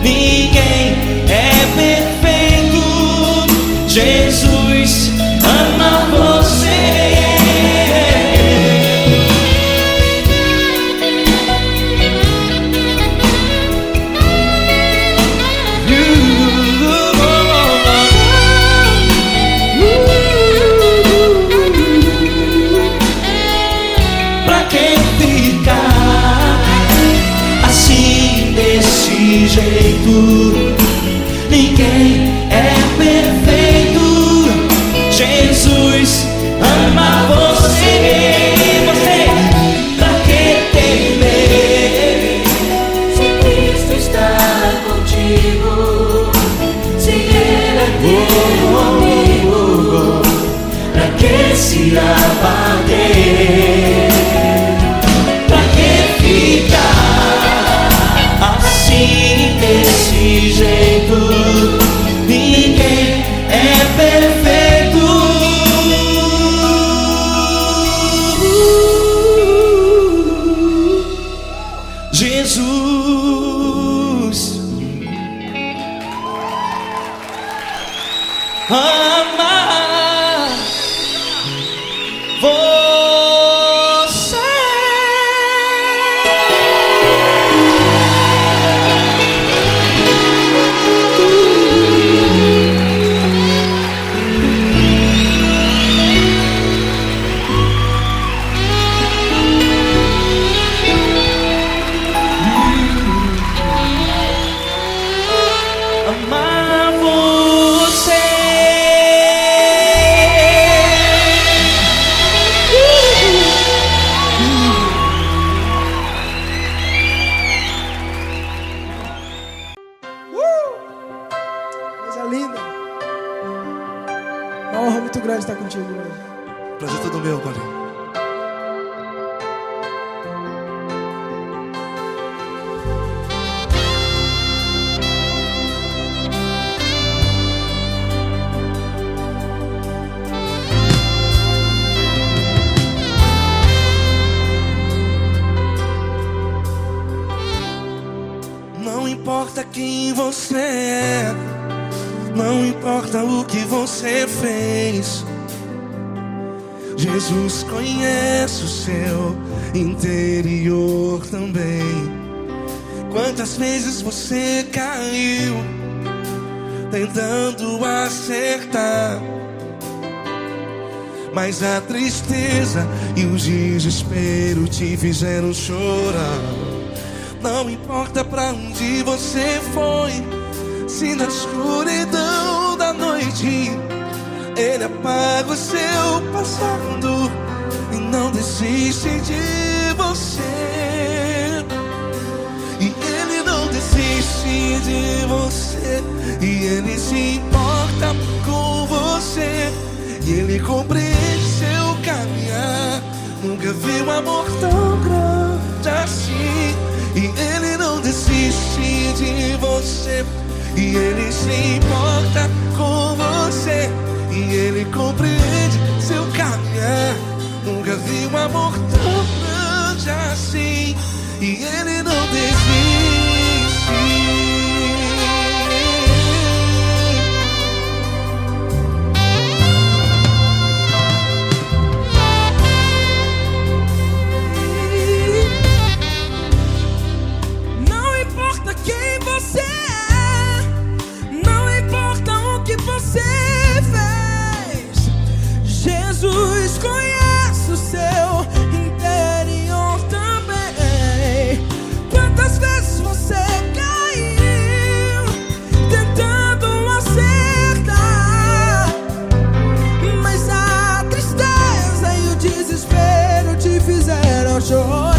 Ninguém é perfeito. Jesus ama você. Jeito, ninguém é perfeito. Jesus ama você. Pra que temer, se Cristo está contigo, se Ele é teu amigo? Pra que se abater? Pra que ficar assim, desse jeito? Ninguém é perfeito. Jesus ama você. Amar você. Coisa linda. É uma honra muito grande estar contigo hoje. Prazer todo meu, Paulinho. Não importa quem você é, não importa o que você fez, Jesus conhece o seu interior também. Quantas vezes você caiu tentando acertar, mas a tristeza e o desespero te fizeram chorar. Não importa pra onde você foi, se na escuridão da noite Ele apaga o seu passado e não desiste de você. E Ele não desiste de você, e Ele se importa com você, e Ele compreende seu caminhar. Nunca vi um amor tão grande assim. E Ele não desiste de você, e Ele se importa com você, e Ele compreende seu caminhar. Nunca vi um amor tão grande assim. E Ele não desiste. Jesus conhece o seu interior também. Quantas vezes você caiu tentando acertar, mas a tristeza e o desespero te fizeram chorar.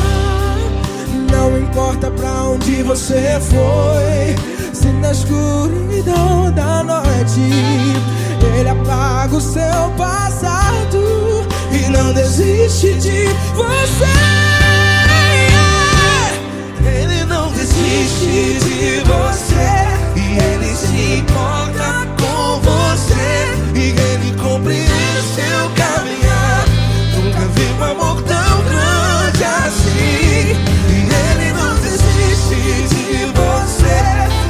Não importa pra onde você foi, se na escuridão da noite Ele apaga o seu passado e não desiste de você. Ele não desiste de você, e Ele se importa com você, e Ele compreende seu caminhar. Nunca vi um amor tão grande assim. E Ele não desiste de você,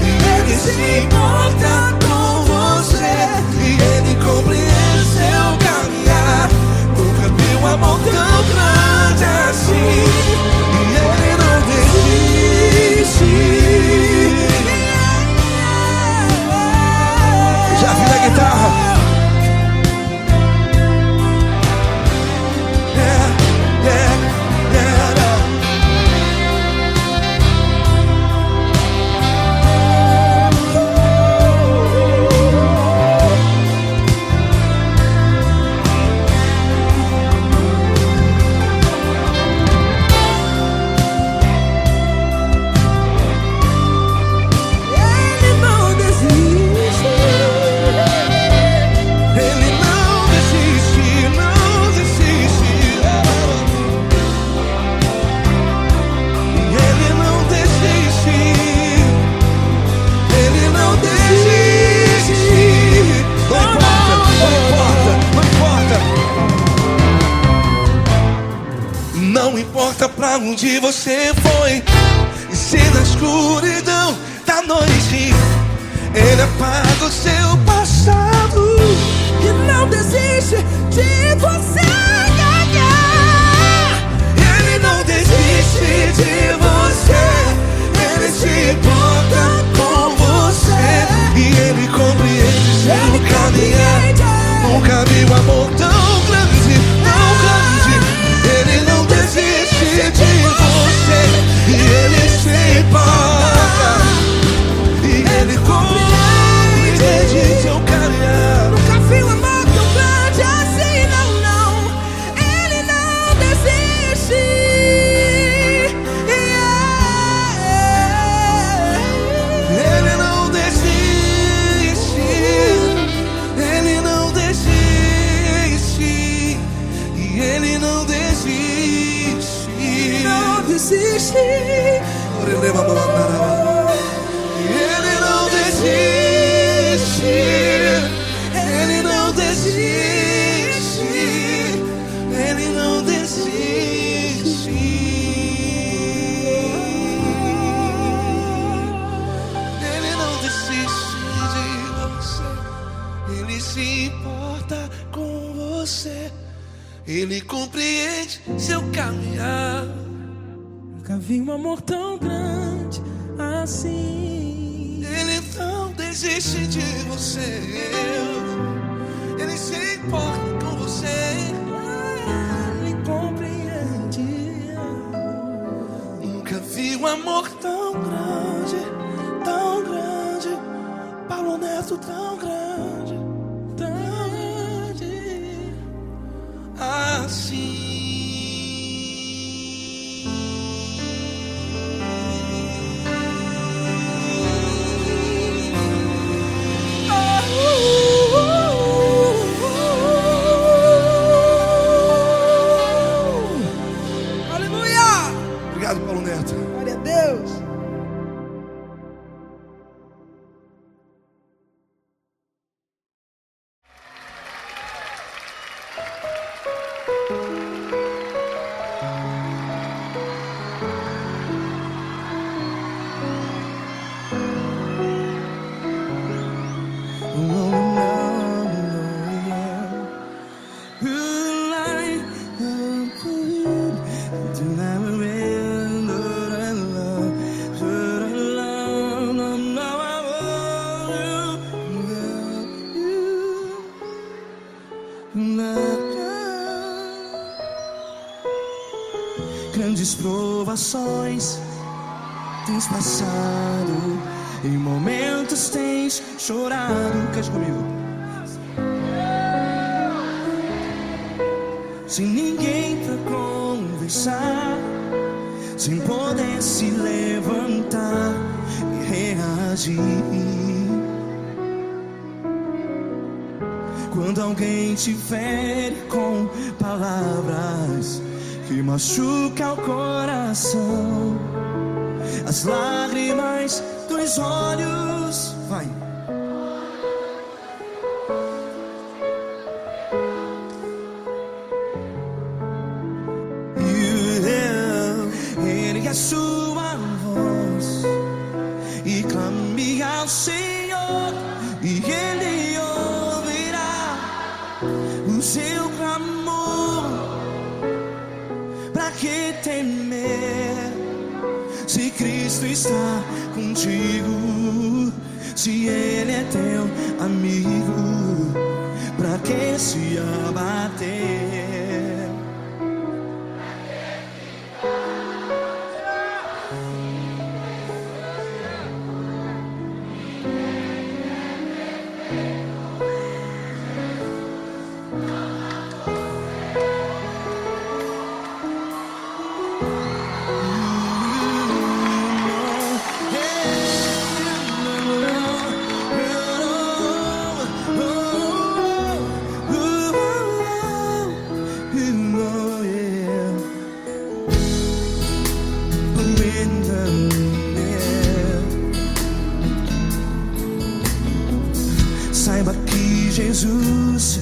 e Ele se importa com você, e Ele compreende seu caminhar. Nunca vi um amor tão grande assim. E Ele não desiste. Já vi a guitarra. Não importa pra onde você foi, e se na escuridão da noite Ele apaga o seu passado E não desiste de você ganhar. Ele não desiste de você, Ele se importa com você, e Ele compreende seu caminhar. Nunca vi um amor tão grande, tão grande. Ele não desiste de você, e Ele se importa, e Ele compreende seu caminhar. Nunca vi um amor tão grande assim, não, não. Ele não desiste. Ele não desiste. Ele não desiste. E Ele não desiste. Não desiste. Ele não desiste. Ele não desiste. Ele não desiste. Ele não desiste de você. Ele se importa com você. Ele compreende seu caminhar. Nunca vi um amor tão grande assim. Ele não desiste de você. Ele se importa com você. amor tão grande, Paulo Neto tão grande, assim. Obrigado, Paulo Neto. Glória a Deus. Grandes provações tens passado, em momentos tens chorado. Cante comigo. Sem ninguém pra conversar, sem poder se levantar e reagir. Quando alguém te fere com palavras que machuca o coração, as lágrimas dos olhos, vai. Ergue a sua voz e clame ao Senhor, e Ele ouvirá o seu clamor. Pra que temer, se Cristo está contigo, se Ele é teu amigo? Pra que se abater? Saiba que Jesus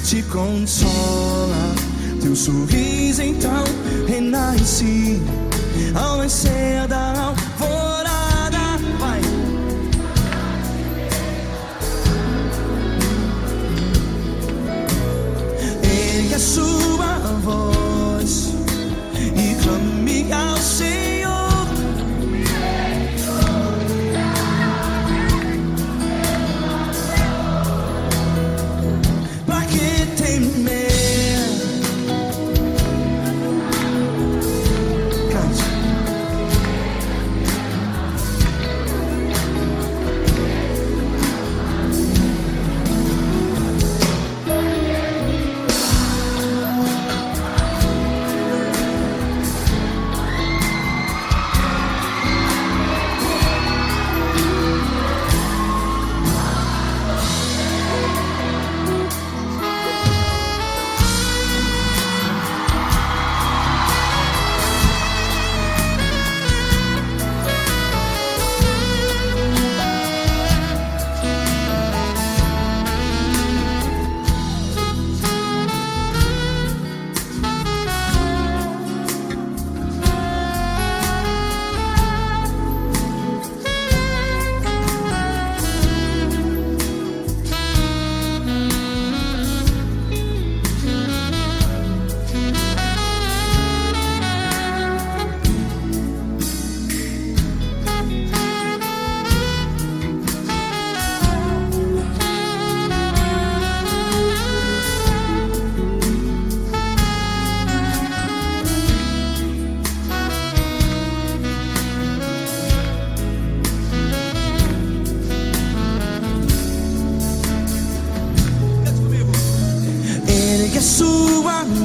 te consola, teu sorriso então renasce ao nascer da alvorada. Vai. Ergue a sua voz e clame ao Senhor.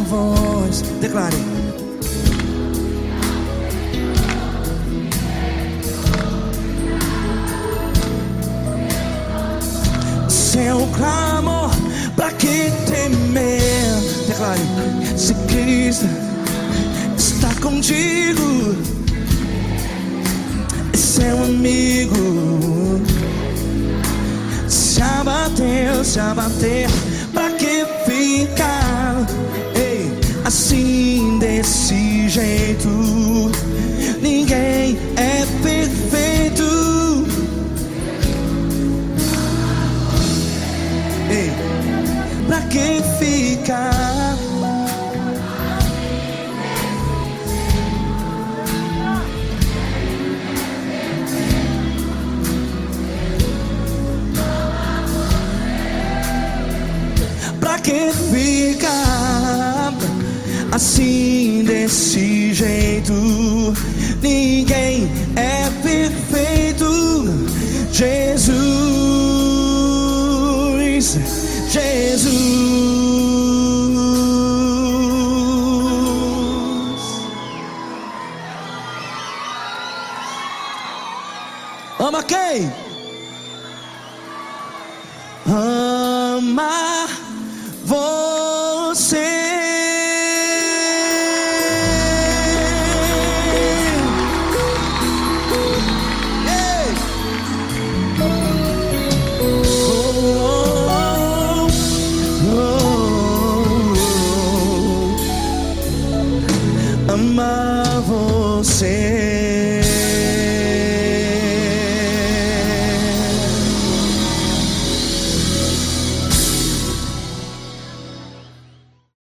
voz. Declare. Seu clamor, pra que temer? Declare. Se Cristo está contigo, é seu amigo. Se abater, pra que ficar? Ei, assim desse jeito, ninguém é perfeito. Ei, pra que ficar? Pra que ficar assim desse jeito? Ninguém é perfeito. Jesus, Jesus. Ama quem? Ama você. Ei. Ama você.